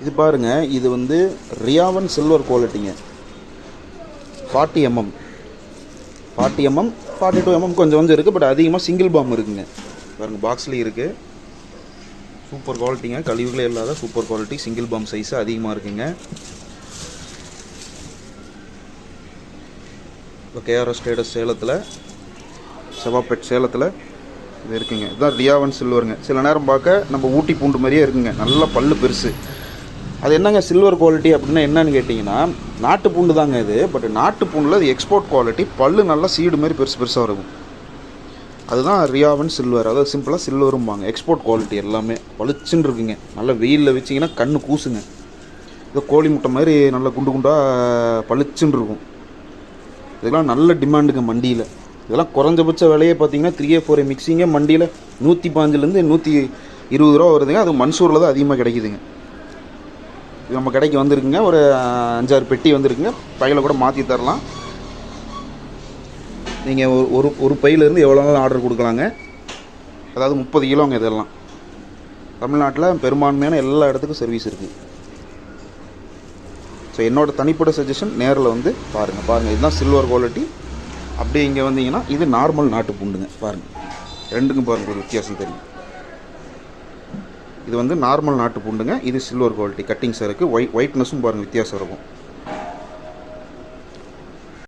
இது பாருங்கள், இது வந்து ரியாவன் சில்வர் குவாலிட்டிங்க. 40 mm 40 mm 42 mm கொஞ்சம் இருக்குது. பட் அதிகமாக சிங்கிள் பாம் இருக்குங்க. பாருங்கள், பாக்ஸ்லேயும் இருக்குது. சூப்பர் குவாலிட்டிங்க, கழிவுகளே இல்லாத super quality. Single palm size அதிகமாக இருக்குங்க. இப்போ கேஆர்எஸ் ட்ரேடர்ஸ் சேலத்தில், செவாப்பேட் சேலத்தில் இது இருக்குங்க. இதுதான் ரியாவன் சில்வருங்க. சில நேரம் பார்க்க நம்ம ஊட்டி பூண்டு மாதிரியே இருக்குங்க. நல்ல பல்லு பெருசு. அது என்னங்க சில்வர் குவாலிட்டி அப்படின்னா என்னன்னு கேட்டிங்கன்னா, நாட்டு பூண்டு தாங்க இது. பட் நாட்டு பூண்டில் அது எக்ஸ்போர்ட் குவாலிட்டி. பல்லு நல்லா சீடு மாதிரி பெருசு பெருசாக இருக்கும். அதுதான் ரியாவன் சில்வர். அதாவது சிம்பிளாக சில்வரும்பாங்க. எக்ஸ்போர்ட் குவாலிட்டி எல்லாமே பளிச்சுன்னு இருக்குங்க. நல்லா வெயிலில் வச்சிங்கன்னா கண்ணு கூசுங்க. இது கோழி முட்டை மாதிரி நல்லா குண்டு குண்டாக பளிச்சுன்னு இருக்கும். இதெல்லாம் நல்ல டிமாண்டுங்க மண்டியில். இதெல்லாம் குறைஞ்சபட்ச விலையே பார்த்தீங்கன்னா 3A 4A மிக்சிங்கே மண்டியில் 115லேருந்து 120 ரூபா வருதுங்க. அது மன்சூரில் தான் அதிகமாக கிடைக்குதுங்க. இது நம்ம கடைக்கு வந்துருக்குங்க. ஒரு 5-6 பெட்டி வந்துருக்குங்க. பையில் கூட மாற்றி தரலாம். நீங்கள் ஒரு பையிலேருந்து எவ்வளோ நாள் ஆர்டர் கொடுக்கலாங்க. அதாவது 30 கிலோங்க. இதெல்லாம் தமிழ்நாட்டில் பெரும்பான்மையான எல்லா இடத்துக்கும் சர்வீஸ் இருக்குது. ஸோ என்னோடய தனிப்பட்ட சஜஷன், நேரில் வந்து பாருங்கள். இதுதான் சில்வர் குவாலிட்டி. அப்படியே இங்கே வந்தீங்கன்னா இது நார்மல் நாட்டு பூண்டுங்க. பாருங்கள், ரெண்டுக்கும் பாருங்கள் ஒரு வித்தியாசம் தெரியும். இது வந்து நார்மல் நாட்டு பூண்டுங்க. இது சில்வர் குவாலிட்டி. கட்டிங்ஸாக இருக்குது. ஒயிட்னஸும் பாருங்கள் வித்தியாசம் இருக்கும்.